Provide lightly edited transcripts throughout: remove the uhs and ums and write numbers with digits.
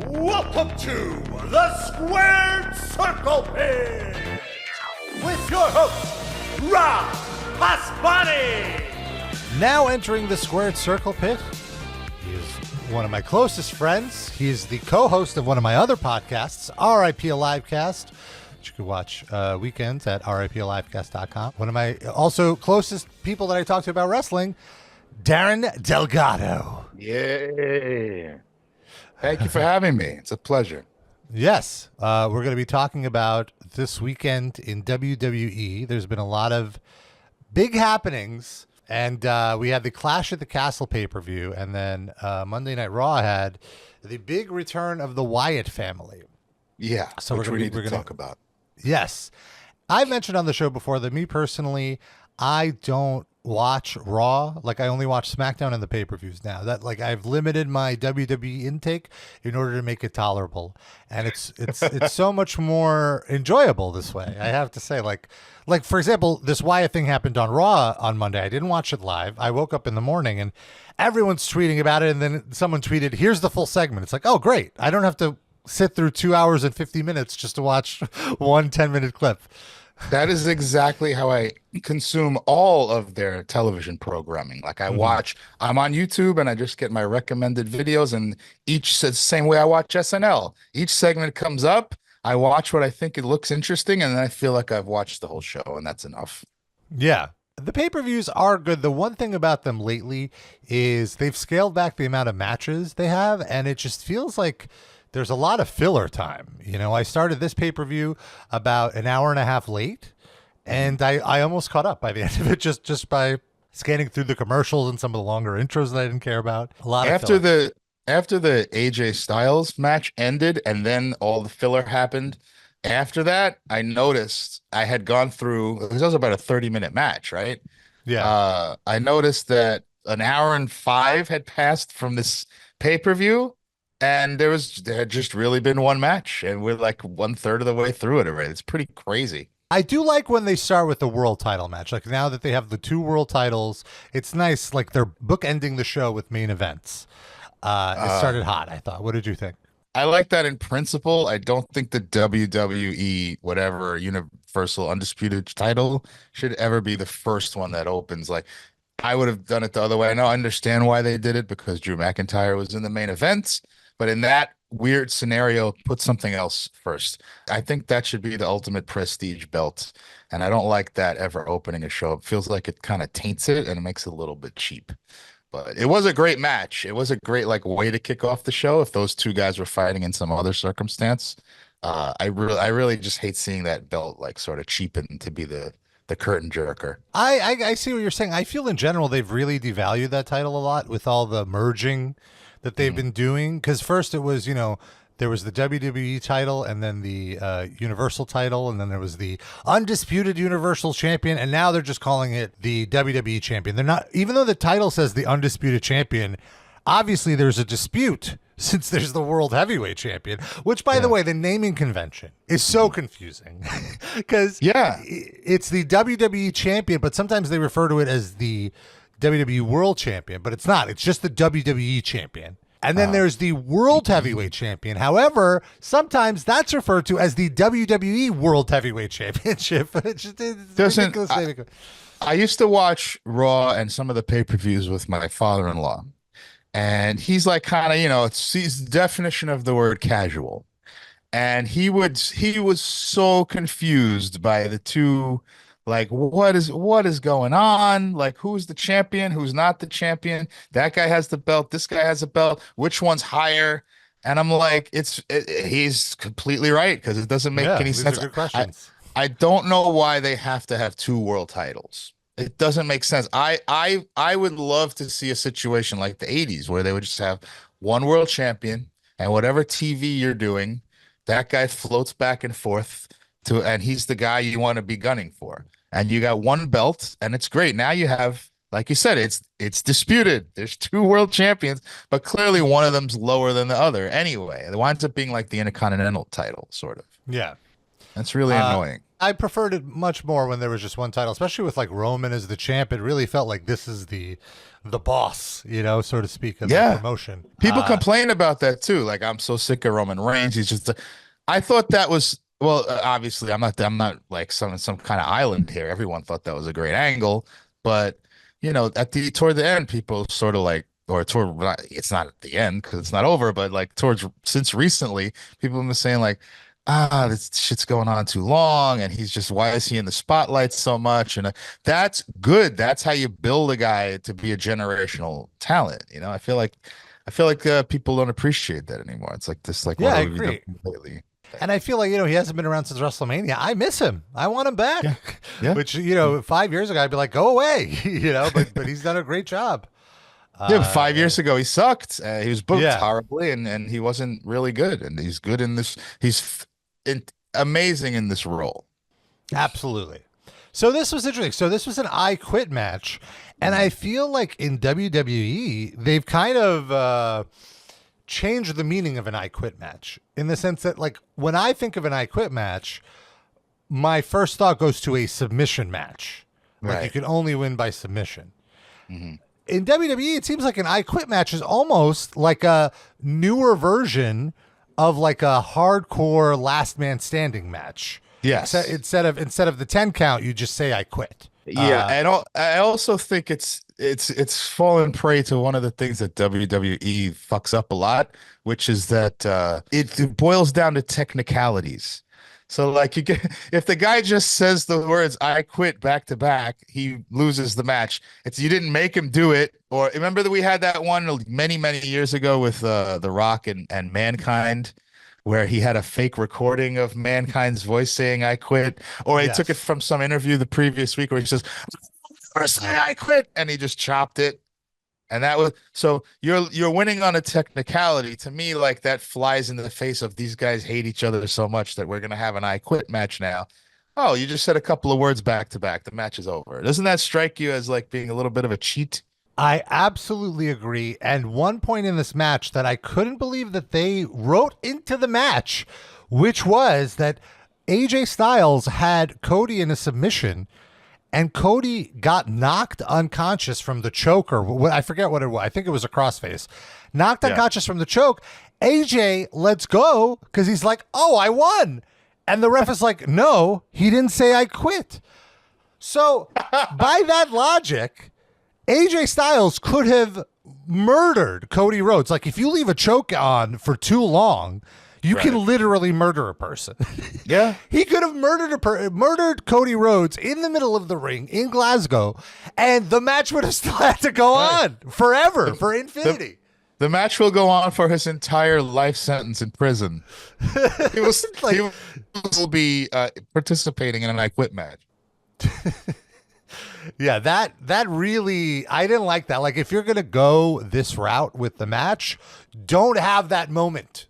Welcome to the Squared Circle Pit with your host, Rob Pasbani. Now entering the Squared Circle Pit, he is one of my closest friends. He is the co-host of one of my other podcasts, RIP Alivecast, which you can watch weekends at riplivecast.com. One of my also closest people that I talk to about wrestling, Darren Delgado. Yeah. Thank you for having me. It's a pleasure. Yes. We're going to be talking about this weekend in WWE. There's been a lot of big happenings, and we had the Clash at the Castle pay-per-view, and then Monday Night Raw had the big return of the Wyatt family. Yeah, so which we need to talk about. Yes. I've mentioned on the show before that me personally, I don't watch Raw. Like, I only watch SmackDown and the pay-per-views now. That, like, I've limited my WWE intake in order to make it tolerable, and it's so much more enjoyable this way. I have to say, like for example, this Wyatt thing happened on Raw on Monday. I didn't watch it live. I woke up in the morning and everyone's tweeting about it, and then someone tweeted, "Here's the full segment." It's like, oh great, I don't have to sit through 2 hours and 50 minutes just to watch one 10-minute clip. That is exactly how I consume all of their television programming. Like, I'm on YouTube and I just get my recommended videos, and each says the same way I watch SNL. Each segment comes up, I watch what I think it looks interesting, and then I feel like I've watched the whole show, and that's enough. Yeah. The pay-per-views are good. The one thing about them lately is they've scaled back the amount of matches they have, and it just feels like there's a lot of filler time. You know, I started this pay-per-view about an hour and a half late, and I almost caught up by the end of it just by scanning through the commercials and some of the longer intros that I didn't care about. A lot after of filler. after the AJ Styles match ended and then all the filler happened. After that, I noticed I had gone through, it was about a 30-minute match, right? Yeah. I noticed that an hour and 5 had passed from this pay-per-view, and there had just really been one match, and we're like 1/3 of the way through it already. It's pretty crazy. I do like when they start with the world title match. Like, now that they have the 2 world titles, it's nice. Like, they're bookending the show with main events. It started hot, I thought. What did you think? I like that in principle. I don't think the WWE, whatever, Universal Undisputed title should ever be the first one that opens. Like, I would have done it the other way. I know I understand why they did it, because Drew McIntyre was in the main event, but in that weird scenario, put something else first. I think that should be the ultimate prestige belt, and I don't like that ever opening a show. It feels like it kind of taints it, and it makes it a little bit cheap. But it was a great match. It was a great way to kick off the show. If those two guys were fighting in some other circumstance, I really just hate seeing that belt sort of cheapened to be the curtain jerker. I see what you're saying. I feel in general they've really devalued that title a lot with all the merging that they've been doing. Because first it was, there was the WWE title, and then the Universal title, and then there was the Undisputed Universal Champion, and now they're just calling it the WWE Champion. They're not, even though the title says the Undisputed Champion, obviously there's a dispute since there's the World Heavyweight Champion, which, by the way, the naming convention is so confusing because it's the WWE Champion, but sometimes they refer to it as the WWE World Champion, but it's not. It's just the WWE Champion. And then there's the World Heavyweight Champion. However, sometimes that's referred to as the WWE World Heavyweight Championship. It's ridiculous. I used to watch Raw and some of the pay-per-views with my father-in-law, and he's like kind of, he's the definition of the word casual. And he was so confused by the two. Like, what is going on? Like, who's the champion? Who's not the champion? That guy has the belt. This guy has a belt. Which one's higher? And I'm like, he's completely right, because it doesn't make any sense. Are good questions. I don't know why they have to have 2 world titles. It doesn't make sense. I would love to see a situation like the 80s where they would just have one world champion, and whatever TV you're doing, that guy floats back and forth and he's the guy you want to be gunning for. And you got one belt, and it's great. Now you have, like you said, it's disputed. There's 2 world champions, but clearly one of them's lower than the other. Anyway, it winds up being like the Intercontinental title, sort of. Yeah. That's really annoying. I preferred it much more when there was just one title, especially with like Roman as the champ. It really felt like this is the boss, so to speak, of the promotion. People complain about that too. Like, I'm so sick of Roman Reigns. He's just. I thought that was well. Obviously, I'm not like some kind of island here. Everyone thought that was a great angle, but toward the end, people sort of like, or toward it's not at the end because it's not over, but like since recently, people have been saying like, this shit's going on too long, and why is he in the spotlight so much? And that's good. That's how you build a guy to be a generational talent. I feel like people don't appreciate that anymore. It's like this, like, yeah, what I have we agree. done lately? And I feel like, he hasn't been around since WrestleMania. I miss him. I want him back. Yeah. Yeah. Which, 5 years ago, I'd be like, go away, but he's done a great job. Yeah, 5 years ago he sucked. He was booked Yeah. horribly, and he wasn't really good. And he's good in this. Amazing in this role. Absolutely. So this was interesting. So this was an I Quit match. And I feel like in WWE, they've kind of changed the meaning of an I Quit match in the sense that, like, when I think of an I Quit match, my first thought goes to a submission match. Like, Right. you can only win by submission. Mm-hmm. In WWE, it seems like an I Quit match is almost like a newer version of like a hardcore last man standing match. Yes. Instead of the 10 count, you just say I quit. Yeah, and I also think it's fallen prey to one of the things that WWE fucks up a lot, which is that it boils down to technicalities. So like if the guy just says the words "I quit" back to back, he loses the match. You didn't make him do it. Or remember that we had that one many years ago with The Rock and Mankind, where he had a fake recording of Mankind's voice saying "I quit," or he took it from some interview the previous week where he says "I quit" and he just chopped it. And that was so you're winning on a technicality. To me, like, that flies in the face of these guys hate each other so much that we're gonna have an I quit match now. Oh, you just said a couple of words back to back. The match is over. Doesn't that strike you as like being a little bit of a cheat? I absolutely agree. And one point in this match that I couldn't believe that they wrote into the match, which was that AJ Styles had Cody in a submission, and Cody got knocked unconscious from the choke, or I forget what it was. I think it was a crossface. Knocked unconscious from the choke. AJ lets go because he's like, oh, I won. And the ref is like, no, he didn't say I quit. So by that logic, AJ Styles could have murdered Cody Rhodes. Like, if you leave a choke on for too long, you can literally murder a person. Yeah. He could have murdered Cody Rhodes in the middle of the ring in Glasgow, and the match would have still had to go on forever, for infinity. The match will go on for his entire life sentence in prison. He will be participating in an I Quit match. Yeah, that really, I didn't like that. Like, if you're going to go this route with the match, don't have that moment.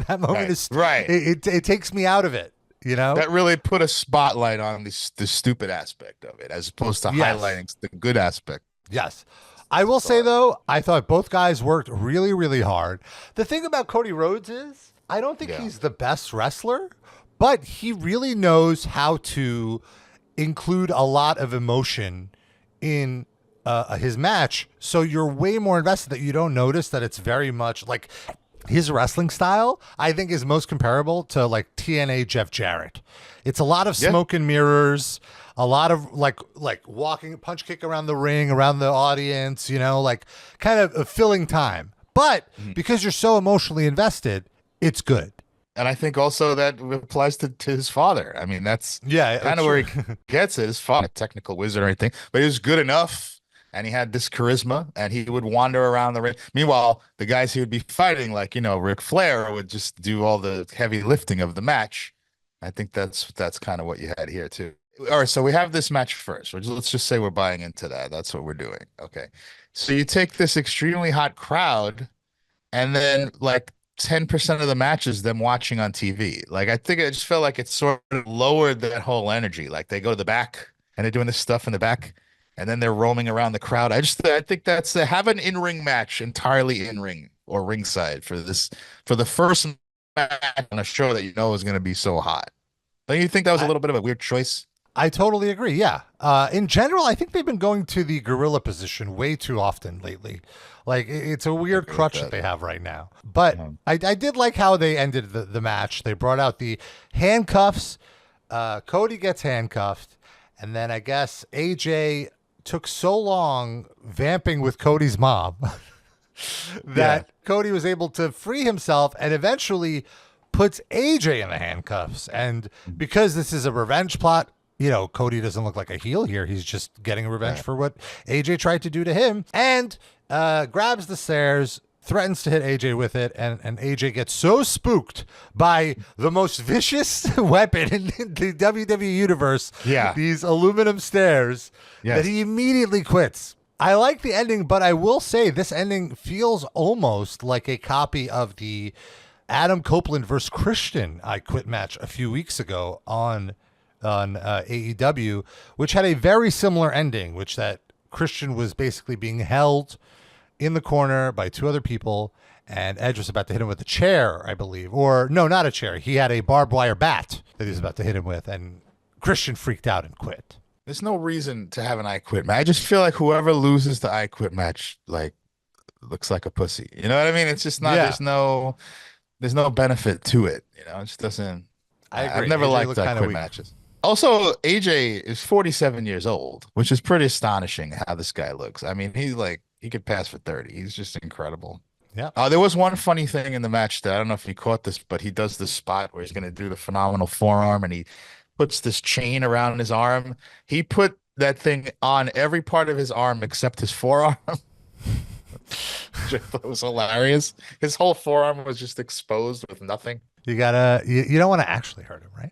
That moment is right. It takes me out of it, That really put a spotlight on the stupid aspect of it, as opposed to highlighting the good aspect. Yes. I will say, though, I thought both guys worked really, really hard. The thing about Cody Rhodes is, I don't think he's the best wrestler, but he really knows how to include a lot of emotion in his match, so you're way more invested that you don't notice that it's very much like his wrestling style. I think is most comparable to like TNA Jeff Jarrett. It's a lot of smoke and mirrors, a lot of like walking, punch kick around the ring, around the audience, like kind of a filling time. But because you're so emotionally invested, it's good. And I think also that applies to his father. I mean, that's kind of where he gets it. His father, technical wizard or anything, but he was good enough, and he had this charisma, and he would wander around the ring. Meanwhile, the guys he would be fighting, like, Ric Flair, would just do all the heavy lifting of the match. I think that's kind of what you had here too. All right, so we have this match first. Let's just say we're buying into that. That's what we're doing. Okay. So you take this extremely hot crowd, and then like 10% of the matches them watching on TV. Like, I think it just felt like it sort of lowered that whole energy. Like, they go to the back and they're doing this stuff in the back, and then they're roaming around the crowd. I think that's have an in-ring match entirely in-ring or ringside for the first match on a show that is going to be so hot. Don't you think that was a little bit of a weird choice? I totally agree. Yeah. In general, I think they've been going to the gorilla position way too often lately. Like it's a weird crutch that they have right now. But I did like how they ended the match. They brought out the handcuffs. Cody gets handcuffed, and then I guess AJ took so long vamping with Cody's mom that Cody was able to free himself and eventually puts AJ in the handcuffs. And because this is a revenge plot, Cody doesn't look like a heel here. He's just getting revenge for what AJ tried to do to him, and grabs the stairs, threatens to hit AJ with it, and AJ gets so spooked by the most vicious weapon in the WWE universe, these aluminum stairs, that he immediately quits. I like the ending, but I will say this ending feels almost like a copy of the Adam Copeland versus Christian I Quit match a few weeks ago on AEW, which had a very similar ending, which that Christian was basically being held in the corner by two other people, and Edge was about to hit him with a chair, I believe. Or, no, not a chair. He had a barbed wire bat that he was about to hit him with, and Christian freaked out and quit. There's no reason to have an I Quit match. I just feel like whoever loses the I Quit match, like, looks like a pussy. You know what I mean? It's just not, there's no benefit to it. It just doesn't. I agree. I've never AJ liked I Quit matches. Also, AJ is 47 years old, which is pretty astonishing how this guy looks. I mean, he could pass for 30. He's just incredible. Yeah. There was one funny thing in the match that I don't know if you caught this, but he does this spot where he's going to do the phenomenal forearm, and he puts this chain around his arm. He put that thing on every part of his arm except his forearm. Which I thought was hilarious. His whole forearm was just exposed with nothing. You don't want to actually hurt him, right?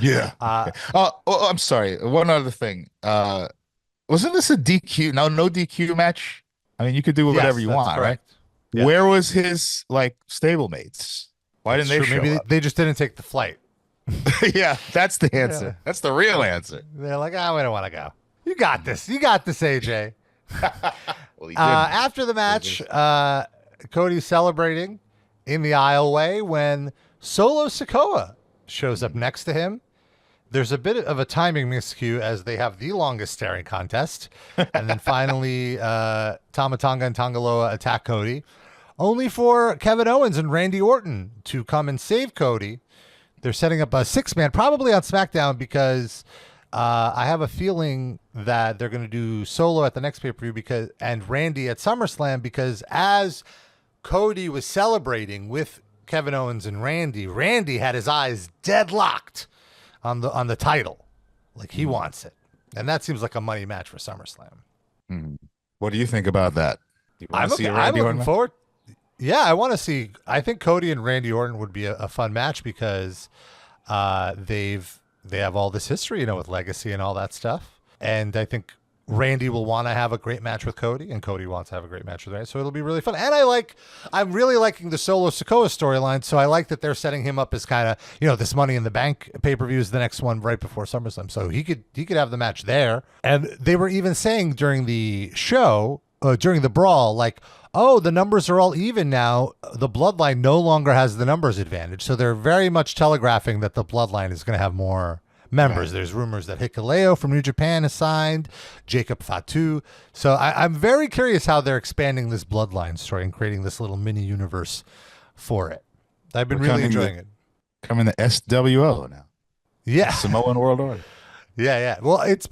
Yeah. I'm sorry. One other thing. Wasn't this a DQ? No DQ match. I mean, you could do whatever you want, correct. Right? Yeah. Where was his stablemates? Why didn't they show Maybe up? They just didn't take the flight. Yeah, that's the answer. Yeah. That's the real answer. They're like, we don't want to go. You got this. You got this, AJ. Well, after the match, Cody's celebrating in the aisleway when Solo Sikoa shows up next to him. There's a bit of a timing miscue as they have the longest staring contest. And then finally, Tama Tonga and Tongaloa attack Cody, only for Kevin Owens and Randy Orton to come and save Cody. They're setting up a 6-man, probably on SmackDown, because I have a feeling that they're going to do Solo at the next pay-per-view and Randy at SummerSlam, because as Cody was celebrating with Kevin Owens and Randy had his eyes deadlocked on the title, like he wants it, and that seems like a money match for SummerSlam. What do you think about that? I'm looking forward. Yeah, I want to see. I think Cody and Randy Orton would be a fun match because they have all this history, with legacy and all that stuff, and I think Randy will want to have a great match with Cody, and Cody wants to have a great match with Randy, so it'll be really fun. And I'm really liking the Solo Sikoa storyline, so I like that they're setting him up as kind of, this Money in the Bank pay-per-view is the next one right before SummerSlam, so he could have the match there. And they were even saying during the show, during the brawl, like, oh, the numbers are all even now. The Bloodline no longer has the numbers advantage, so they're very much telegraphing that the Bloodline is going to have more members. Right. There's rumors that Hikuleo from New Japan is signed, Jacob Fatu. So I'm very curious how they're expanding this Bloodline story and creating this little mini universe for it. I've been really enjoying it. Coming to SWO now. Yeah. Samoan World Order. Yeah. Well, it's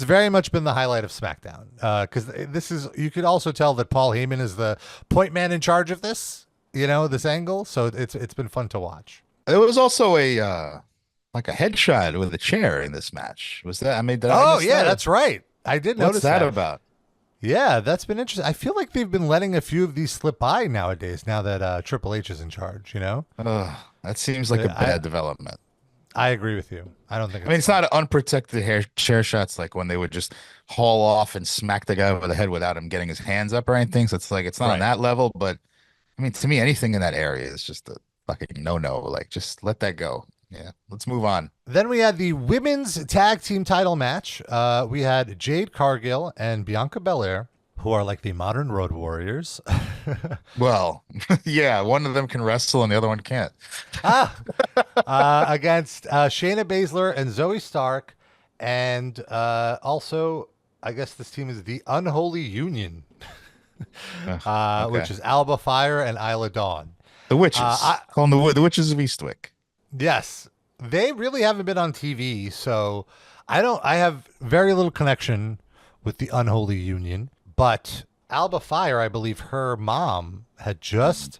very much been the highlight of SmackDown because you could also tell that Paul Heyman is the point man in charge of this, this angle. So it's been fun to watch. There was also a headshot with a chair in this match. Was that? That's right. I did notice that. What's that about? Yeah, that's been interesting. I feel like they've been letting a few of these slip by nowadays. Now that Triple H is in charge, that seems like a bad development. I agree with you. I don't think. It's not unprotected chair shots like when they would just haul off and smack the guy over the head without him getting his hands up or anything. So it's not on that level. But to me, anything in that area is just a fucking no. Like, just let that go. Yeah, let's move on. Then we had the women's tag team title match. We had Jade Cargill and Bianca Belair who are like the modern Road Warriors. Well, yeah, one of them can wrestle and the other one can't. ah, Against Shayna Baszler and Zoe Stark, and also, I guess this team is the Unholy Union, Okay. which is Alba Fire and Isla Dawn. The witches. Call them the witches of Eastwick. Yes, they really haven't been on TV, so I have very little connection with the Unholy Union, but Alba Fire, I believe her mom had just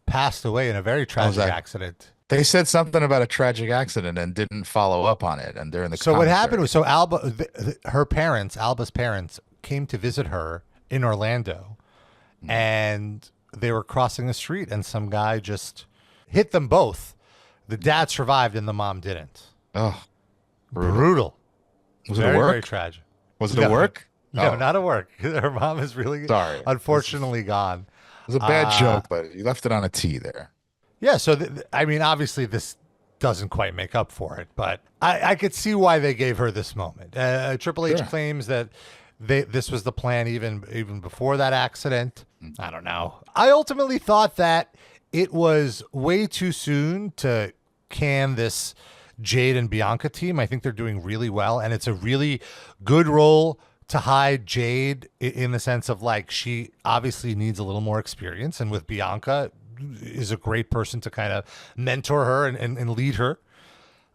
passed away in a very tragic accident. They said something about a tragic accident and didn't follow up on it. And during the So what happened commentary. was, her parents, Alba's parents, came to visit her in Orlando, and they were crossing the street, and some guy just hit them both. The dad survived, and the mom didn't. Oh, Brutal. was it Very, a work? very tragic. Was it a work? No, Oh, not at work. Her mom is really, sorry. unfortunately, gone. It was a bad joke, but you left it on a T there. Yeah, so I mean, obviously, this doesn't quite make up for it, but I could see why they gave her this moment. Triple H Sure. claims that this was the plan even before that accident. I don't know. I ultimately thought that it was way too soon to can this Jade and Bianca team. I think they're doing really well, and it's a really good role to hide Jade in the sense of, like, she obviously needs a little more experience, and with Bianca is a great person to kind of mentor her and lead her.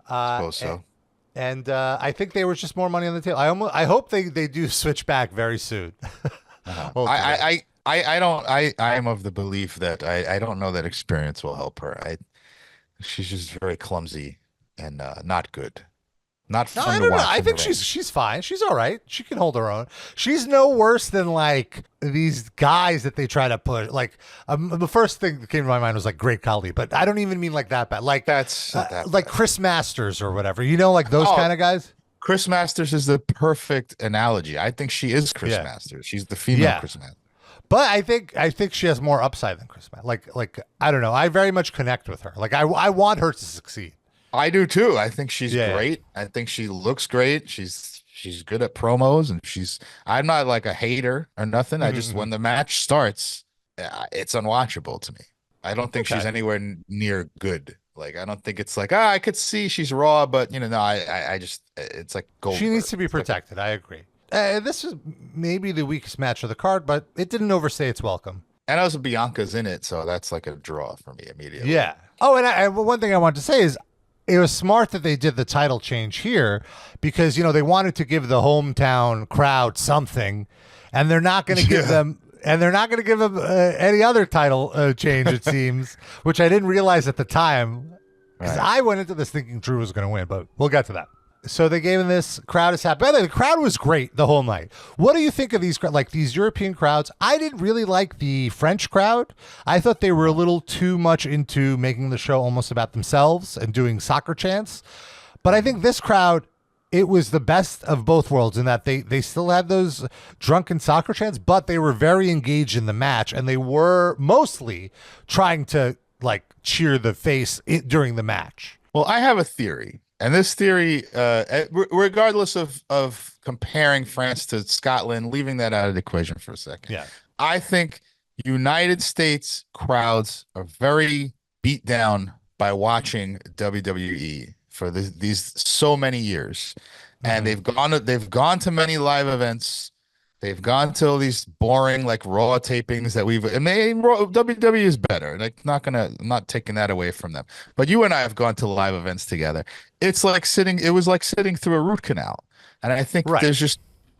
Suppose so. And I think there was just more money on the table. I hope they do switch back very soon. I am of the belief that I don't know that experience will help her. She's just very clumsy and not good. Not No, fun I to don't know. watch I in the think ring. she's fine. She's all right. She can hold her own. She's no worse than like these guys that they try to put. Like the first thing that came to my mind was like Great Khali, but I don't even mean like that bad. Like That's not that like bad. Chris Masters or whatever. You know, like those Oh, kind of guys. Chris Masters is the perfect analogy. I think she is Chris Yeah. Masters. She's the female Yeah. Chris Masters. But I think she has more upside than Chris Masters. Like I don't know. I very much connect with her. Like I want her to succeed. I do too. I think she's Yeah. great. I think she looks great. She's good at promos, and I'm not like a hater or nothing. I just when the match starts, it's unwatchable to me. I don't think she's Okay. anywhere near good. Like I don't think it's like I could see she's raw, but no, I just it's like gold. She needs to be protected. I agree. This is maybe the weakest match of the card, but it didn't overstay its welcome. And also Bianca's in it, so that's like a draw for me immediately. Yeah. Oh, and one thing I want to say is it was smart that they did the title change here because, they wanted to give the hometown crowd something, and they're not going to give them. And they're not going to give them any other title change, it seems, which I didn't realize at the time because I went into this thinking Drew was going to win, but we'll get to that. So they gave him this. Crowd is happy. By the way, the crowd was great the whole night. What do you think of these European crowds? I didn't really like the French crowd. I thought they were a little too much into making the show almost about themselves and doing soccer chants. But I think this crowd, it was the best of both worlds in that they still had those drunken soccer chants, but they were very engaged in the match, and they were mostly trying to like cheer the face during the match. Well, I have a theory, and this theory, regardless of comparing France to Scotland, leaving that out of the equation for a second, Yeah. I think United States crowds are very beat down by watching WWE for these so many years, and they've gone to many live events. They've gone to all these boring like Raw tapings that WWE is better. Like I'm not taking that away from them. But you and I have gone to live events together. It was like sitting through a root canal. And I think Right. there's just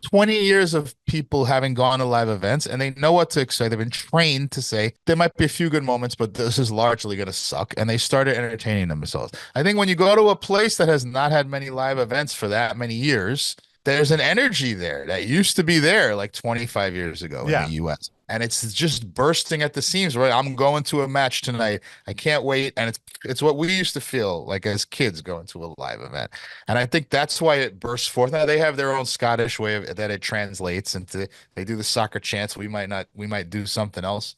20 years of people having gone to live events, and they know what to expect. They've been trained to say there might be a few good moments, but this is largely going to suck. And they started entertaining themselves. I think when you go to a place that has not had many live events for that many years, there's an energy there that used to be there like 25 years ago in the US. And it's just bursting at the seams, right? I'm going to a match tonight. I can't wait. And it's what we used to feel like as kids going to a live event. And I think that's why it bursts forth. Now they have their own Scottish way that it translates into. They do the soccer chants. We might do something else.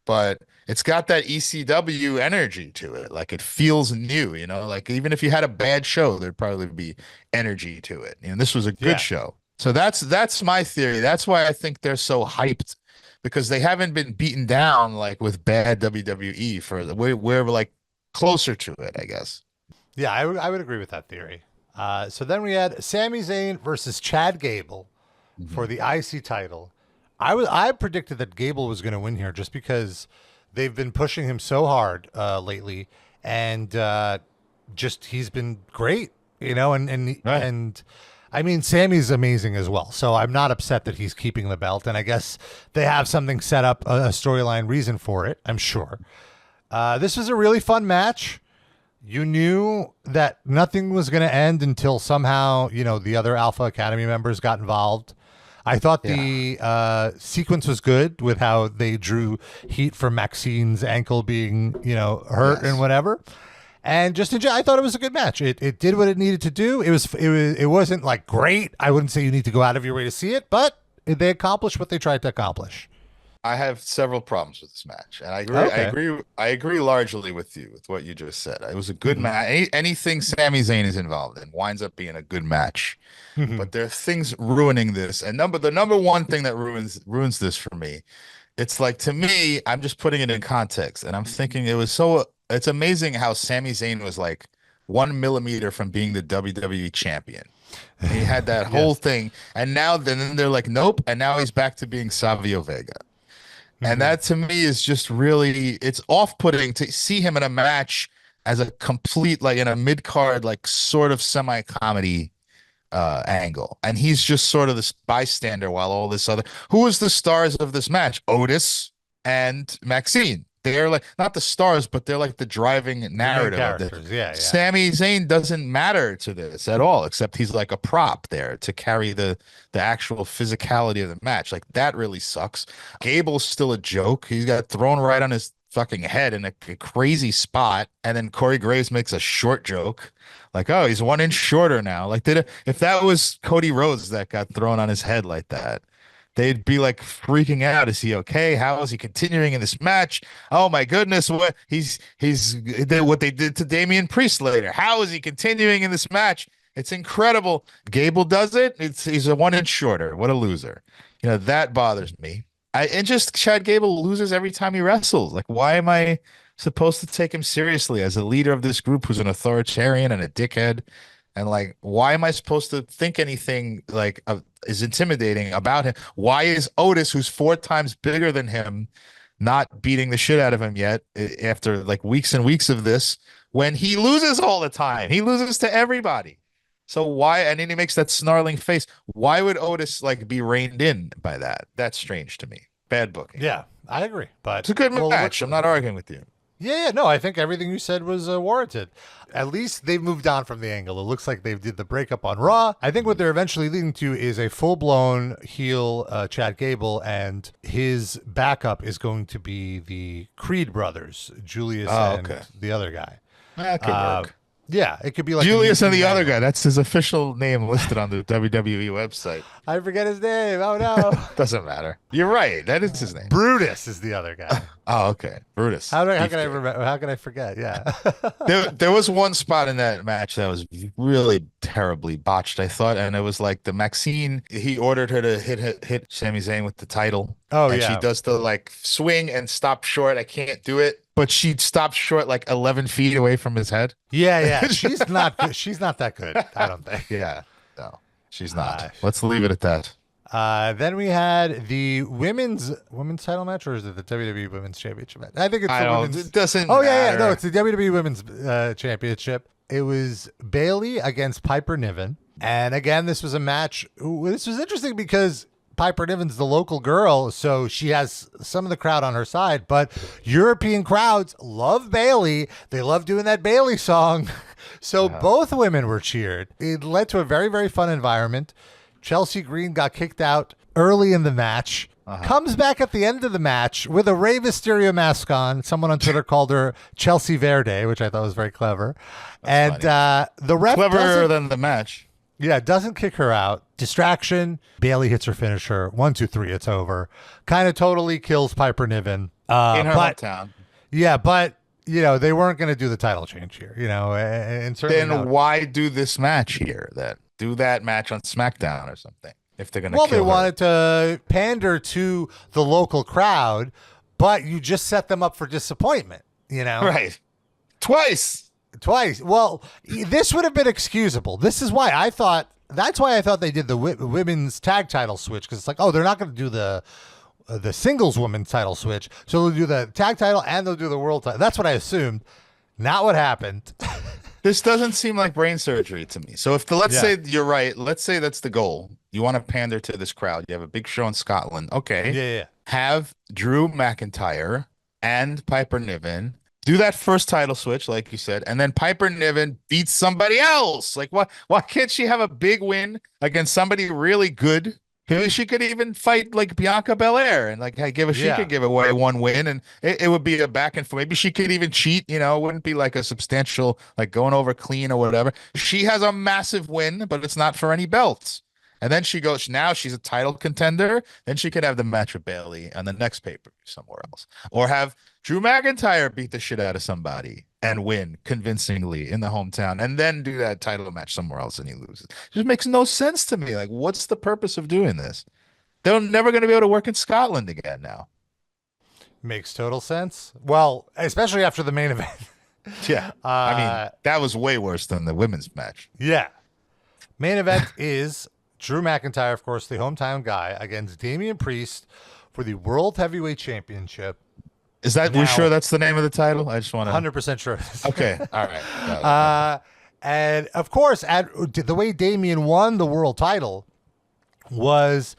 But it's got that ECW energy to it. Like it feels new, like even if you had a bad show, there'd probably be energy to it. This was a good show. So that's my theory. That's why I think they're so hyped, because they haven't been beaten down like with bad WWE for we're like closer to it, I guess. Yeah, I would agree with that theory. So then we had Sami Zayn versus Chad Gable for the IC title. I predicted that Gable was going to win here just because they've been pushing him so hard lately, and just he's been great, and I mean Sammy's amazing as well. So I'm not upset that he's keeping the belt, and I guess they have something set up, a storyline reason for it, I'm sure. This was a really fun match. You knew that nothing was going to end until somehow, the other Alpha Academy members got involved. I thought the sequence was good with how they drew heat from Maxine's ankle being, hurt and whatever. And just I thought it was a good match. It did what it needed to do. It wasn't like great. I wouldn't say you need to go out of your way to see it, but they accomplished what they tried to accomplish. I have several problems with this match, and I agree. Okay. I agree largely with you with what you just said. It was a good match. Anything Sami Zayn is involved in winds up being a good match. But there are things ruining this, and the number one thing that ruins this for me, it's like, to me, I'm just putting it in context, and I'm thinking it's amazing how Sami Zayn was like 1 millimeter from being the WWE champion. He had that whole thing, and now then they're like, nope, and now he's back to being Savio Vega. And that to me is just really, it's off-putting to see him in a match as a complete, like in a mid-card, like sort of semi-comedy angle. And he's just sort of this bystander while all this other, who was the stars of this match? Otis and Maxine. They're like not the stars, but they're like the driving narrative of characters. this. Yeah. Sami Zayn doesn't matter to this at all, except he's like a prop there to carry the actual physicality of the match. Like that really sucks. Gable's still a joke. He got thrown right on his fucking head in a crazy spot, and then Corey Graves makes a short joke, like, "Oh, he's 1 inch shorter now." Like, if that was Cody Rhodes that got thrown on his head like that, they'd be like freaking out. Is he okay? How is he continuing in this match? Oh my goodness, what what they did to Damian Priest later. How is he continuing in this match? It's incredible. Gable does it. He's a 1 inch shorter. What a loser. That bothers me. And just Chad Gable loses every time he wrestles. Like, why am I supposed to take him seriously as a leader of this group who's an authoritarian and a dickhead? And like, why am I supposed to think anything like is intimidating about him? Why is Otis, who's 4 times bigger than him, not beating the shit out of him yet after like weeks and weeks of this, when he loses all the time? He loses to everybody. So why? And then he makes that snarling face. Why would Otis like be reined in by that? That's strange to me. Bad booking. Yeah, I agree. But it's a good match. I'm not arguing with you. Yeah, no, I think everything you said was warranted. At least they've moved on from the angle. It looks like they did the breakup on Raw. I think what they're eventually leading to is a full-blown heel Chad Gable, and his backup is going to be the Creed brothers, Julius and the other guy. That could work. Yeah, it could be like Julius and the other guy. That's his official name listed on the WWE website. I forget his name. Oh, no. Doesn't matter. You're right. That is his name. Brutus is the other guy. Oh, okay. Brutus. How can I remember? How can I forget? Yeah. there was one spot in that match that was really terribly botched, I thought, and it was like the Maxine. He ordered her to hit Sami Zayn with the title. Oh, and yeah. she does the like swing and stop short. I can't do it. But she stopped short like 11 feet away from his head. Yeah. She's not good. She's not that good, I don't think. Yeah. No, she's not. Let's leave it at that. Then we had the women's title match, or is it the WWE Women's Championship match? I think it's the women's. It doesn't yeah. No, it's the WWE Women's Championship. It was Bayley against Piper Niven. And again, this was a match. This was interesting because Piper Niven's the local girl, so she has some of the crowd on her side, but European crowds love Bayley. They love doing that Bayley song. So both women were cheered. It led to a very, very fun environment. Chelsea Green got kicked out early in the match, comes back at the end of the match with a Rey Mysterio mask on. Someone on Twitter called her Chelsea Verde, which I thought was very clever. That's funny. The ref cleverer than the match. Yeah, doesn't kick her out. Distraction. Bayley hits her finisher. 1, 2, 3. It's over. Kind of totally kills Piper Niven. In her hometown. Yeah, but they weren't going to do the title change here. And certainly then why do this match here? Do that match on SmackDown or something. if they're gonna Well, they kill her. wanted to pander to the local crowd, but you just set them up for disappointment, Right. Twice. Twice. Well, this would have been excusable. This is why I thought. That's why I thought they did the women's tag title switch, because it's like, oh, they're not going to do the singles women's title switch, so they'll do the tag title and they'll do the world title. That's what I assumed. Not what happened. This doesn't seem like brain surgery to me. So if let's say you're right, let's say that's the goal. You want to pander to this crowd. You have a big show in Scotland. Okay. Yeah. Have Drew McIntyre and Piper Niven do that first title switch, like you said, and then Piper Niven beats somebody else. Like, why can't she have a big win against somebody really good? Maybe she could even fight like Bianca Belair and like she could give away one win, and it would be a back and forth. Maybe she could even cheat, it wouldn't be like a substantial like going over clean or whatever. She has a massive win, but it's not for any belts. And then now she's a title contender. Then she could have the match with Bayley on the next pay-per-view somewhere else. Or have Drew McIntyre beat the shit out of somebody and win convincingly in the hometown, and then do that title match somewhere else and he loses. It just makes no sense to me. Like, what's the purpose of doing this? They're never going to be able to work in Scotland again now. Makes total sense. Well, especially after the main event. Yeah. I mean, that was way worse than the women's match. Yeah. Main event is Drew McIntyre, of course, the hometown guy, against Damian Priest for the World Heavyweight Championship. Is that, we sure that's the name of the title? I just want to 100% sure. Okay. All right. And of course, the way Damian won the world title was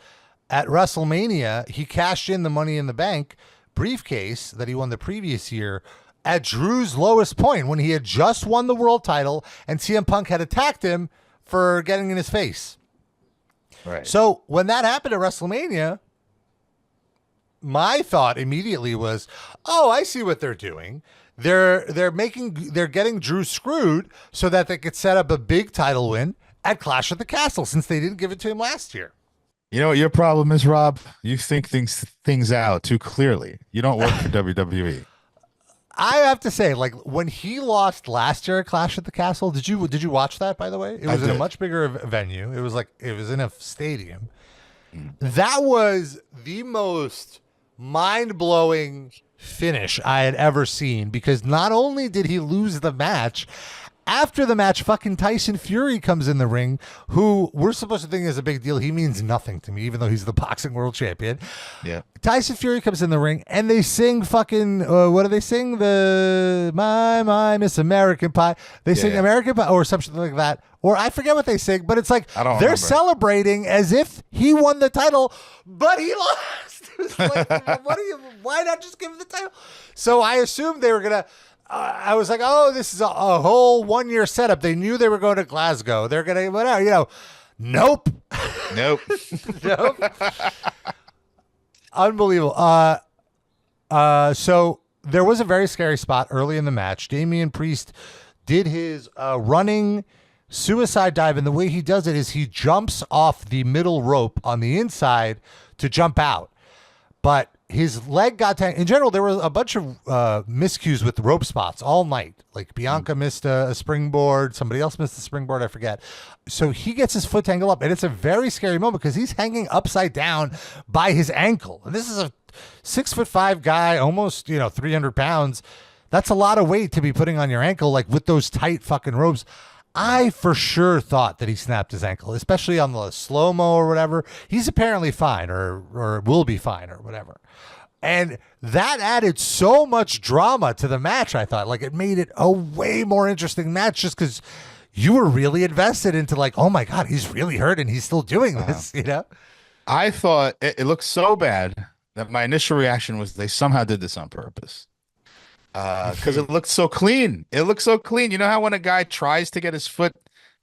at WrestleMania. He cashed in the Money in the Bank briefcase that he won the previous year at Drew's lowest point, when he had just won the world title and CM Punk had attacked him for getting in his face. Right. So when that happened at WrestleMania, my thought immediately was, oh, I see what they're doing. They're getting Drew screwed so that they could set up a big title win at Clash at the Castle, since they didn't give it to him last year. You know what your problem is, Rob? You think things out too clearly. You don't work for WWE. I have to say, like, when he lost last year at Clash at the Castle, did you watch that, by the way? It was in a much bigger venue. It was in a stadium. That was the most mind-blowing finish I had ever seen, because not only did he lose the match, after the match, fucking Tyson Fury comes in the ring, who we're supposed to think is a big deal. He means nothing to me, even though he's the boxing world champion. Yeah. Tyson Fury comes in the ring, and they sing fucking, what do they sing? My Miss American Pie. They sing American Pie or something like that. Or I forget what they sing, but it's like they're remember. Celebrating as if he won the title, but he lost. It's like, why not just give him the title? So I assumed they were going to, I was like, oh, this is a whole 1 year setup. They knew they were going to Glasgow. They're going to, whatever, Nope. Nope. Nope. Unbelievable. So there was a very scary spot early in the match. Damian Priest did his running suicide dive, and the way he does it is he jumps off the middle rope on the inside to jump out. But his leg got tangled. In general, there were a bunch of miscues with the rope spots all night. Like Bianca missed a springboard. Somebody else missed a springboard. I forget. So he gets his foot tangled up, and it's a very scary moment because he's hanging upside down by his ankle. And this is a 6'5" guy, almost 300 pounds. That's a lot of weight to be putting on your ankle, like with those tight fucking ropes. I for sure thought that he snapped his ankle, especially on the slow-mo or whatever. He's apparently fine or will be fine or whatever. And that added so much drama to the match, I thought. Like, it made it a way more interesting match just because you were really invested into, like, oh, my God, he's really hurt and he's still doing this, I thought it looked so bad that my initial reaction was they somehow did this on purpose. Because it looked so clean. It looked so clean. You know how when a guy tries to get his foot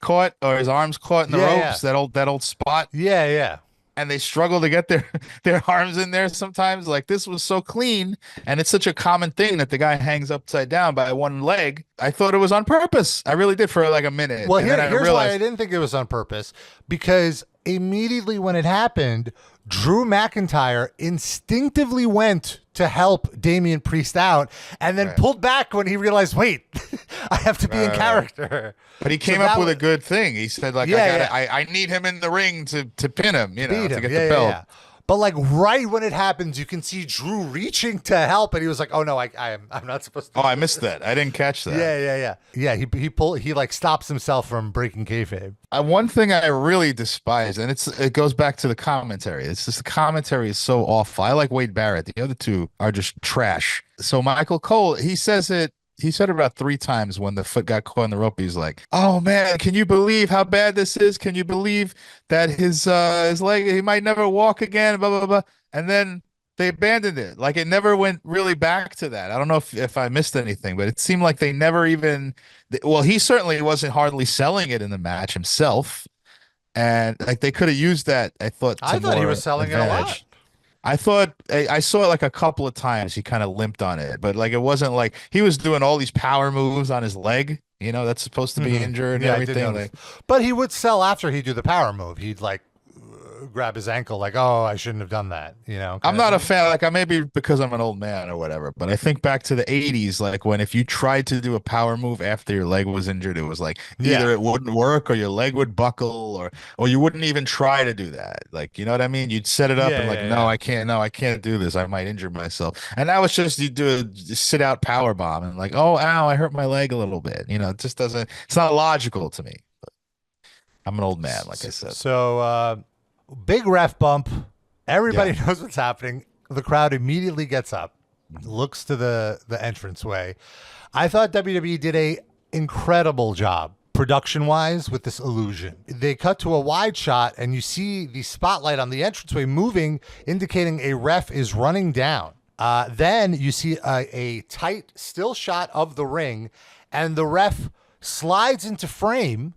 caught or his arms caught in the ropes, that old spot? Yeah. And they struggle to get their arms in there sometimes. Like, this was so clean, and it's such a common thing that the guy hangs upside down by one leg. I thought it was on purpose. I really did for like a minute. Well, here's why I didn't think it was on purpose. Because immediately when it happened, Drew McIntyre instinctively went to help Damian Priest out and then pulled back when he realized, wait, I have to be in character. But he came up with a good thing. He said, like, I need him in the ring to pin him, to get the belt. Yeah. But like right when it happens, you can see Drew reaching to help, and he was like, "Oh no, I'm not supposed to." Oh, I missed that. I didn't catch that. Yeah. He like stops himself from breaking kayfabe. One thing I really despise, and it goes back to the commentary. It's just the commentary is so awful. I like Wade Barrett. The other two are just trash. So Michael Cole, he said it about 3 times when the foot got caught in the rope. He's like, "Oh man, can you believe how bad this is? Can you believe that his leg, he might never walk again, blah, blah, blah." And then they abandoned it. Like it never went really back to that. I don't know if I missed anything, but it seemed like they never even, well, he certainly wasn't hardly selling it in the match himself. And like they could have used that, I thought. I thought he was selling it a lot. I thought I saw it like a couple of times. He kind of limped on it, but like it wasn't like he was doing all these power moves on his leg. That's supposed to be injured and everything. But he would sell after he'd do the power move. He'd like grab his ankle, like, "Oh, I shouldn't have done that." I'm not a fan. Like I maybe because I'm an old man or whatever. But I think back to the '80s, like when if you tried to do a power move after your leg was injured, it was like either it wouldn't work or your leg would buckle, or you wouldn't even try to do that. Like you know what I mean? You'd set it up and no, I can't. No, I can't do this. I might injure myself. And now it's just you do a sit out power bomb and like, "Oh, ow, I hurt my leg a little bit." It just doesn't. It's not logical to me. But I'm an old man, like I said. So. Big ref bump. Everybody knows what's happening. The crowd immediately gets up, looks to the entranceway. I thought WWE did a incredible job production-wise with this illusion. They cut to a wide shot, and you see the spotlight on the entranceway moving, indicating a ref is running down. Then you see a tight still shot of the ring, and the ref slides into frame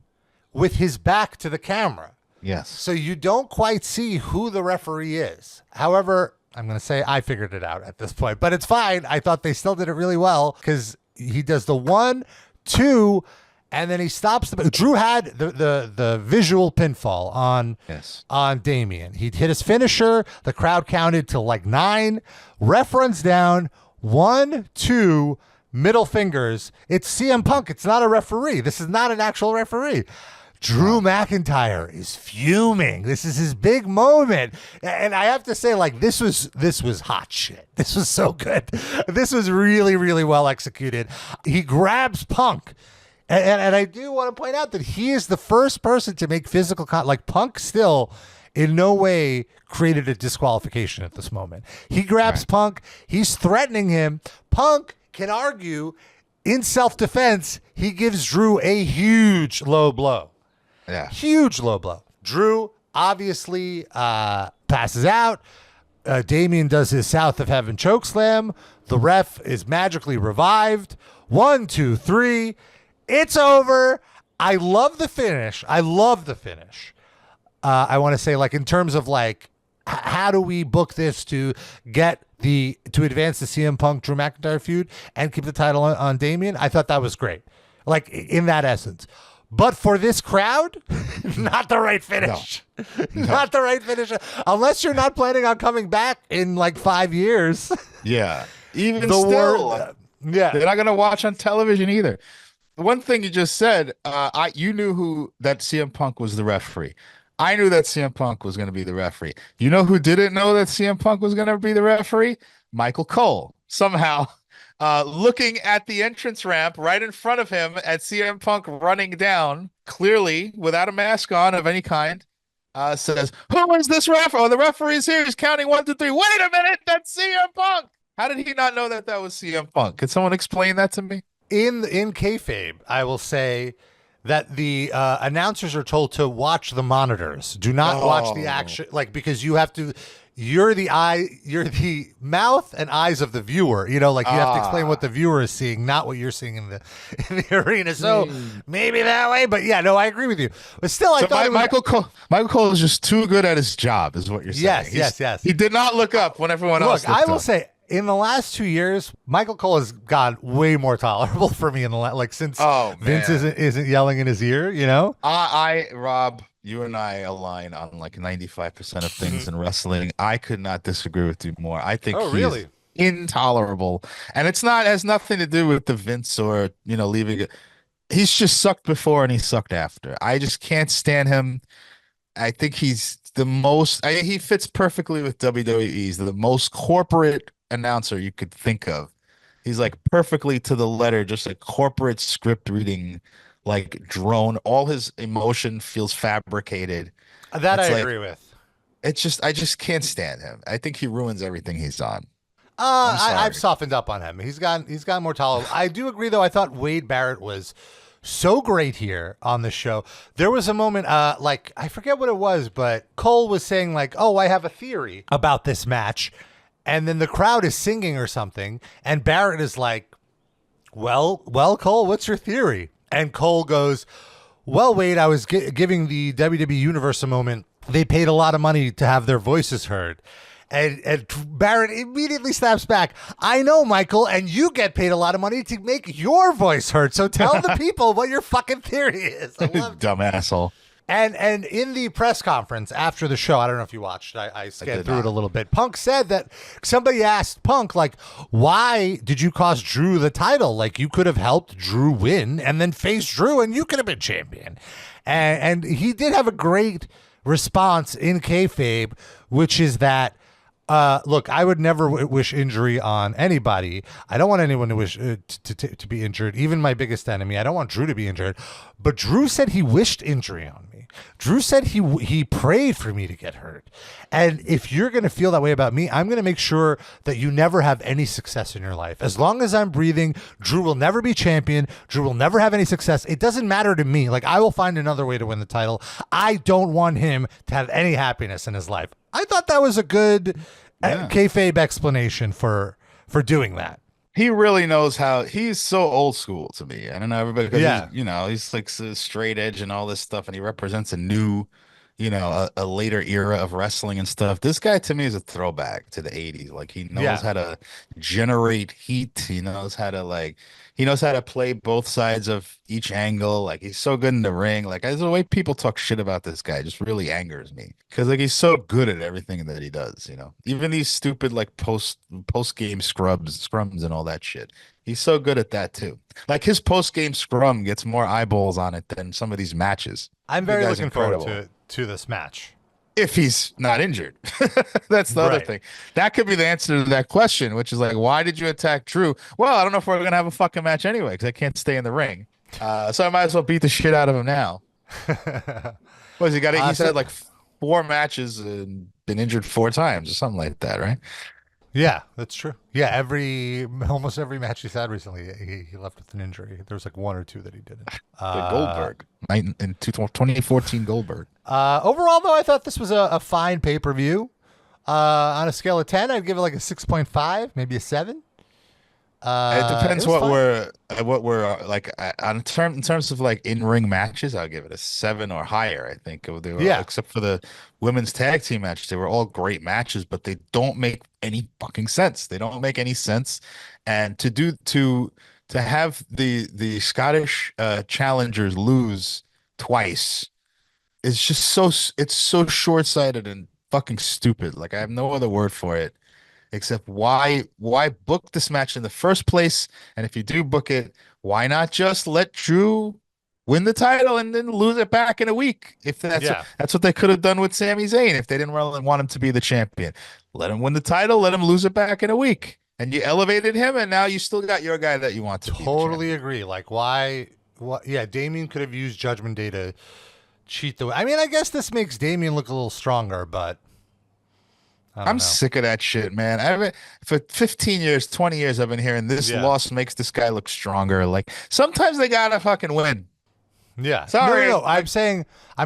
with his back to the camera. Yes. So you don't quite see who the referee is. However, I'm going to say I figured it out at this point, but it's fine. I thought they still did it really well because he does the 1, 2, and then he stops. Drew had the visual pinfall on Damian. He'd hit his finisher. The crowd counted to like 9. Ref runs down 1, 2, middle fingers. It's CM Punk. It's not a referee. This is not an actual referee. Drew McIntyre is fuming. This is his big moment. And I have to say, like, this was hot shit. This was so good. This was really, really well executed. He grabs Punk. And I do want to point out that he is the first person to make physical contact. Like, Punk still in no way created a disqualification at this moment. He grabs Punk. He's threatening him. Punk can argue in self-defense. He gives Drew a huge low blow. Yeah. Huge low blow. Drew obviously passes out. Damian does his South of Heaven chokeslam. The ref is magically revived. 1, 2, 3. It's over. I love the finish. I want to say, like, in terms of like, how do we book this to advance the CM Punk Drew McIntyre feud and keep the title on Damian? I thought that was great. Like in that essence. But for this crowd, not the right finish. No. Not the right finish. Unless you're not planning on coming back in like 5 years. Yeah. Even still. They're not going to watch on television either. One thing you just said, you knew that CM Punk was the referee. I knew that CM Punk was going to be the referee. You know who didn't know that CM Punk was going to be the referee? Michael Cole. Somehow. Looking at the entrance ramp right in front of him at CM Punk running down, clearly without a mask on of any kind, says, "Who is this ref? Oh, the referee's here. He's counting 1, 2, 3. Wait a minute, that's CM Punk." How did he not know that was CM Punk? Could someone explain that to me? In kayfabe, I will say that the announcers are told to watch the monitors. Do not watch the action, like, because you have to. You're the mouth and eyes of the viewer. Like you have to explain what the viewer is seeing, not what you're seeing in the arena. So maybe that way, but yeah, no, I agree with you. But still, I thought Michael Cole is just too good at his job, is what you're saying. Yes. He did not look up when everyone else. Look, I will say, in the last 2 years, Michael Cole has got way more tolerable for me since Vince isn't yelling in his ear. Rob. You and I align on like 95% of things in wrestling. I could not disagree with you more. I think intolerable. And it's not has nothing to do with the Vince or leaving it. He's just sucked before and he sucked after. I just can't stand him. I think he's the most he fits perfectly with WWE. He's the most corporate announcer you could think of. He's like perfectly to the letter, just a corporate script reading like drone. All his emotion feels fabricated. That I It's like agree with. it's just I just can't stand him. I think he ruins everything he's on. I'm I've sorry. softened up on him. He's gotten more tolerable. I do agree though. I thought Wade Barrett was so great here on the show. There was a moment, like I forget what it was, but Cole was saying like, "Oh, I have a theory about this match," and then the crowd is singing or something, and Barrett is like, "Well, Cole, what's your theory?" And Cole goes, "Well, Wade, I was giving the WWE Universe a moment. They paid a lot of money to have their voices heard." And Barrett immediately snaps back. "I know, Michael, and you get paid a lot of money to make your voice heard. So tell the people what your fucking theory is." I love Dumb asshole. and in the press conference after the show, I don't know if you watched. I scanned did through it not. a little bit. Punk said that somebody asked Punk like, "Why did you cost Drew the title? Like you could have helped Drew win and then face Drew, and you could have been champion." And he did have a great response in kayfabe, which is that. Look, I would never wish injury on anybody. I don't want anyone to wish to be injured, even my biggest enemy. I don't want Drew to be injured. But Drew said he wished injury on me. Drew said he prayed for me to get hurt. And if you're going to feel that way about me, I'm going to make sure that you never have any success in your life. As long as I'm breathing, Drew will never be champion. Drew will never have any success. It doesn't matter to me. Like, I will find another way to win the title. I don't want him to have any happiness in his life. I thought that was a good kayfabe explanation for doing that. He really knows how. He's so old school to me. I don't know everybody. 'Cause Yeah. he's like so straight edge and all this stuff, and he represents a new, a later era of wrestling and stuff. This guy to me is a throwback to the '80s. Like he knows Yeah. how to generate heat. He knows how to play both sides of each angle. Like he's so good in the ring. Like the way people talk shit about this guy just really angers me because like he's so good at everything that he does. Even these stupid like post game scrums and all that shit. He's so good at that too. Like his post game scrum gets more eyeballs on it than some of these matches. I'm The very guy's looking forward incredible. to this match. If he's not injured. That's the other Right. thing. That could be the answer to that question, which is like, why did you attack Drew? Well, I don't know if we're gonna have a fucking match anyway because I can't stay in the ring. So I might as well beat the shit out of him now. What he got? He's So- had like 4 matches and been injured 4 times or something like that, right? Yeah, that's true. Yeah, almost every match he's had recently, he left with an injury. There was like one or two that he didn't. The Goldberg in 2014 Goldberg. Overall, though, I thought this was a fine pay-per-view. On a scale of 10, I'd give it like a 6.5, maybe a 7. It depends it was what we're like in terms of like in-ring matches. I'll give it a 7 or higher. I think they were, Yeah. except for the women's tag team match, they were all great matches, but they don't make any fucking sense. They don't make any sense. And to have the Scottish challengers lose twice is just it's so short-sighted and fucking stupid. Like I have no other word for it. Except why book this match in the first place? And if you do book it, why not just let Drew win the title and then lose it back in a week? If that's what they could have done with Sami Zayn if they didn't really want him to be the champion. Let him win the title, let him lose it back in a week. And you elevated him, and now you still got your guy that you want to be the Totally champion. agree. Like, why? What? Yeah, Damien could have used Judgment Day to cheat the way. I mean, I guess this makes Damien look a little stronger, but I don't I'm know. sick of that shit, man. For 15 years, 20 years, I've been hearing this Yeah. loss makes this guy look stronger. Like sometimes they gotta fucking win. Yeah. Sorry. No. I'm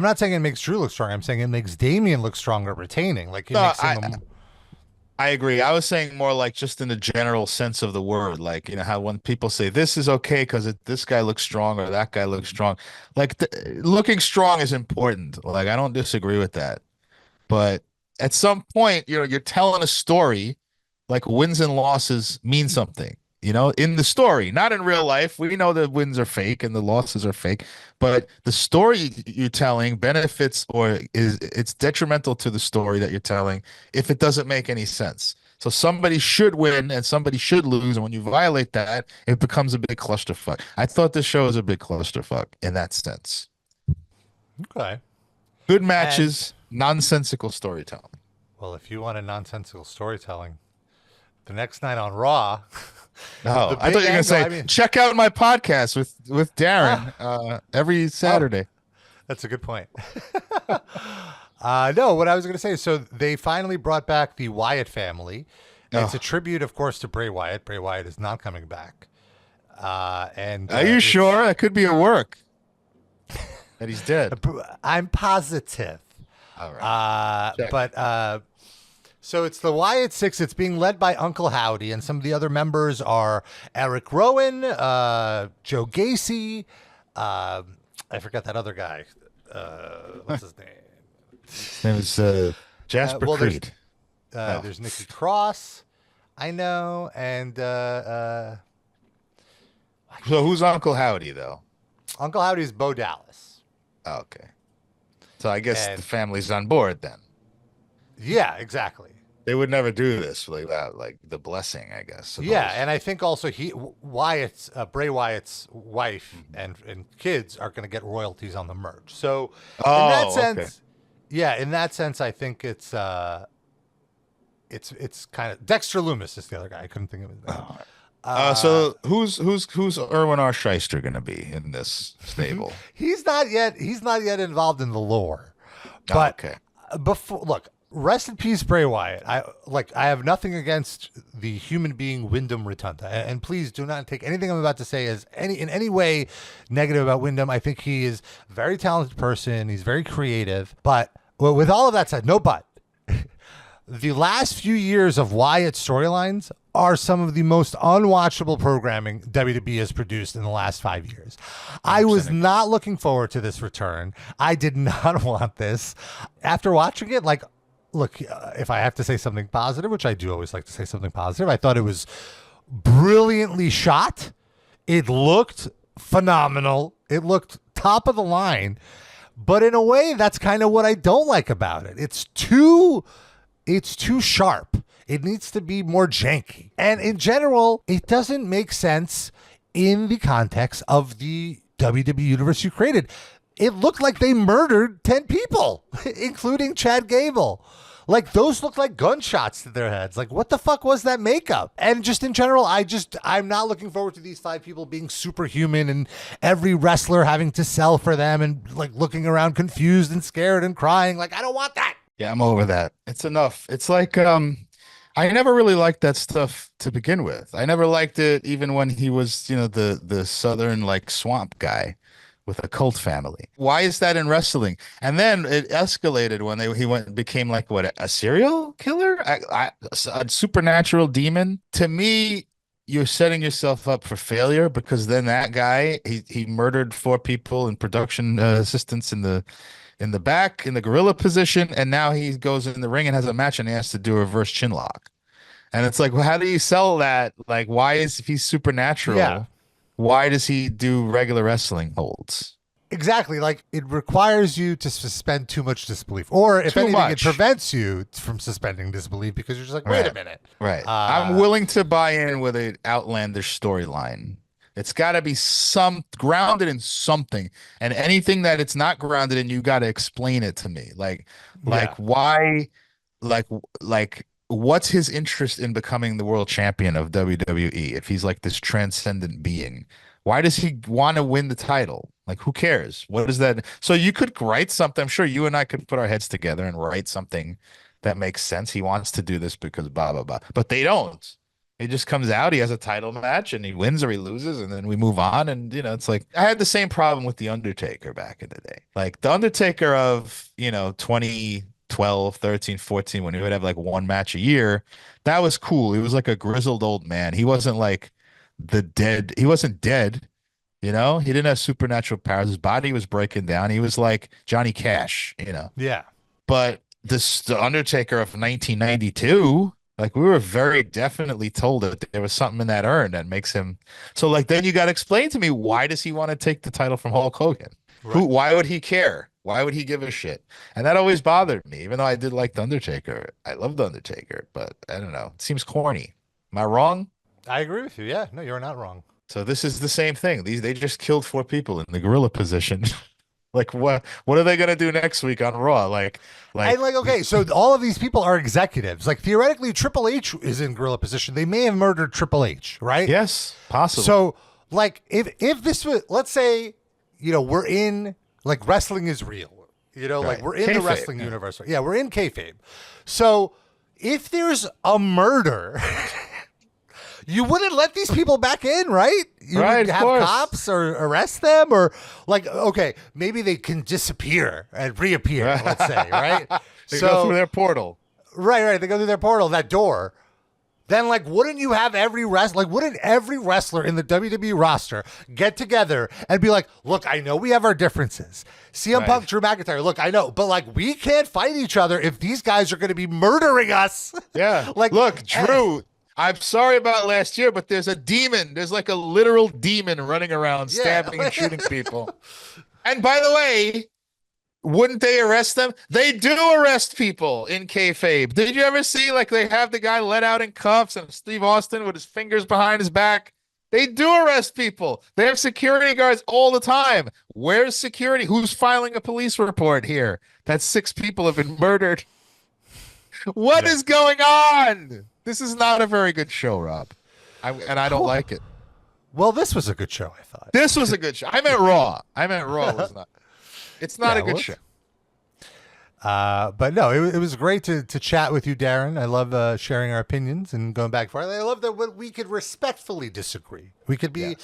not saying it makes Drew look stronger. I'm saying it makes Damien look stronger retaining. Like, it No, makes him. I agree. I was saying more like just in the general sense of the word, like how when people say this is okay because this guy looks strong or that guy looks strong, like looking strong is important. Like I don't disagree with that, but at some point, you're telling a story, like wins and losses mean something. In the story, not in real life. We know the wins are fake and the losses are fake, but the story you're telling benefits or it's detrimental to the story that you're telling if it doesn't make any sense. So somebody should win and somebody should lose. And when you violate that, it becomes a big clusterfuck. I thought this show was a big clusterfuck in that sense. Okay. Good matches, nonsensical storytelling. Well, if you wanted nonsensical storytelling, the next night on Raw. Oh, I thought you were going to say, check out my podcast with Darren every Saturday. That's a good point. No, what I was going to say, so they finally brought back the Wyatt family. It's a tribute, of course, to Bray Wyatt. Bray Wyatt is not coming back. Are you sure? That could be a work. That he's dead. I'm positive. All right. So it's the Wyatt Six. It's being led by Uncle Howdy, and some of the other members are Eric Rowan, Joe Gacy. I forgot that other guy. What's his name? His name is Jasper Creed. There's Nikki Cross. I know, and so who's Uncle Howdy though? Uncle Howdy is Bo Dallas. Okay. So I guess the family's on board then. Yeah, exactly. They would never do this without like the blessing, I guess. Yeah, and I think also Bray Wyatt's wife and kids are going to get royalties on the merch. So in that sense, in that sense, I think it's kind of Dexter Lumis is the other guy. I couldn't think of his name. So who's Erwin R. Shyster going to be in this stable? He's not yet involved in the lore. But before, look, rest in peace, Bray Wyatt. I have nothing against the human being Wyndham Rotunda, and please do not take anything I'm about to say as in any way negative about Wyndham. I think he is a very talented person. He's very creative. But with all of that said, the last few years of Wyatt storylines are some of the most unwatchable programming WWE has produced in the last 5 years. I was not looking forward to this return. I did not want this. After watching it, look, if I have to say something positive, which I do always like to say something positive, I thought it was brilliantly shot. It looked phenomenal. It looked top of the line. But in a way, that's kind of what I don't like about it. It's too sharp. It needs to be more janky. And in general, it doesn't make sense in the context of the WWE universe you created. It looked like they murdered 10 people, including Chad Gable. Like, those look like gunshots to their heads. Like, what the fuck was that makeup? And just in general, I'm not looking forward to these 5 people being superhuman and every wrestler having to sell for them and like looking around confused and scared and crying. Like, I don't want that. Yeah, I'm over that. It's enough. It's like, I never really liked that stuff to begin with. I never liked it even when he was, the southern like swamp guy with a cult family. Why is that in wrestling? And then it escalated when he became like a serial killer, a supernatural demon. To me, you're setting yourself up for failure because then that guy he murdered 4 people and production assistants in the back in the gorilla position, and now he goes in the ring and has a match and he has to do a reverse chin lock. And it's like, well, how do you sell that? Like, why if he's supernatural? Yeah. Why does he do regular wrestling holds? Exactly. Like, it requires you to suspend too much disbelief. Or if anything, it prevents you from suspending disbelief because you're just like, wait a minute. Right. I'm willing to buy in with an outlandish storyline. It's got to be grounded in something. And anything that it's not grounded in, you got to explain it to me. Like why, what's his interest in becoming the world champion of WWE if he's like this transcendent being? Why does he want to win the title? Like, who cares? What is that? So you could write something. I'm sure you and I could put our heads together and write something that makes sense. He wants to do this because blah, blah, blah. But they don't. He just comes out, he has a title match, and he wins or he loses, and then we move on. And, it's like, I had the same problem with The Undertaker back in the day. Like, The Undertaker of, 2012, 13, 14, when he would have like one match a year, that was cool. He was like a grizzled old man. He wasn't like he wasn't dead, he didn't have supernatural powers. His body was breaking down. He was like Johnny Cash, Yeah. But the Undertaker of 1992, like, we were very definitely told that there was something in that urn that makes him. So, like, then you got to explain to me, why does he want to take the title from Hulk Hogan? Right. Why would he care? Why would he give a shit? And that always bothered me, even though I did like The Undertaker. I love The Undertaker, but I don't know. It seems corny. Am I wrong? I agree with you. Yeah, no, you're not wrong. So this is the same thing. They just killed 4 people in the gorilla position. Like what are they gonna do next week on Raw? And okay, so all of these people are executives. Like theoretically, Triple H is in gorilla position. They may have murdered Triple H, right? yes, possible. So like if this was, let's say, we're in, like, wrestling is real. Like Right. we're in the Kayfabe, wrestling yeah. universe. Yeah, we're in kayfabe. So if there's a murder, you wouldn't let these people back in, right? You Right, would of have course. cops or arrest them, or like, okay, maybe they can disappear and reappear, let's say, right? They go through their portal. Right. They go through their portal, that door. Then, like, wouldn't every wrestler in the WWE roster get together and be like, look, I know we have our differences. CM Punk, Drew McIntyre, look, I know, but like, we can't fight each other if these guys are going to be murdering us. Yeah. Like, look, Drew, I'm sorry about last year, but there's a demon. There's like a literal demon running around stabbing and shooting people. And by the way, wouldn't they arrest them? They do arrest people in kayfabe. Did you ever see, like, they have the guy let out in cuffs and Steve Austin with his fingers behind his back? They do arrest people. They have security guards all the time. Where's security? Who's filing a police report here that 6 people have been murdered? What is going on? This is not a very good show, Rob. I don't like it. Well, this was a good show, I thought. This was a good show. I meant Raw. Was not. It's not a good show. But no, it was great to chat with you, Darren. I love sharing our opinions and going back and forth. I love that we could respectfully disagree. We could be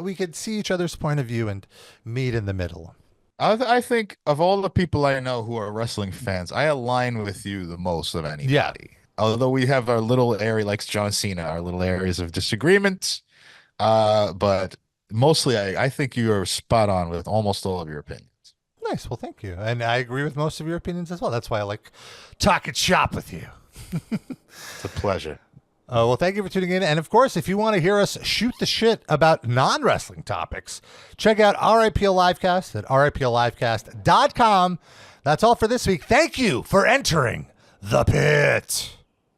we could see each other's point of view and meet in the middle. I think of all the people I know who are wrestling fans, I align with you the most of anybody. Yeah. Although we have our little area, like John Cena, our little areas of disagreement. But mostly I think you are spot on with almost all of your opinions. Nice. Well, thank you. And I agree with most of your opinions as well. That's why I like talking shop with you. It's a pleasure. Well, thank you for tuning in. And of course, if you want to hear us shoot the shit about non-wrestling topics, check out RIPL Livecast at riplivecast.com. That's all for this week. Thank you for entering the pit.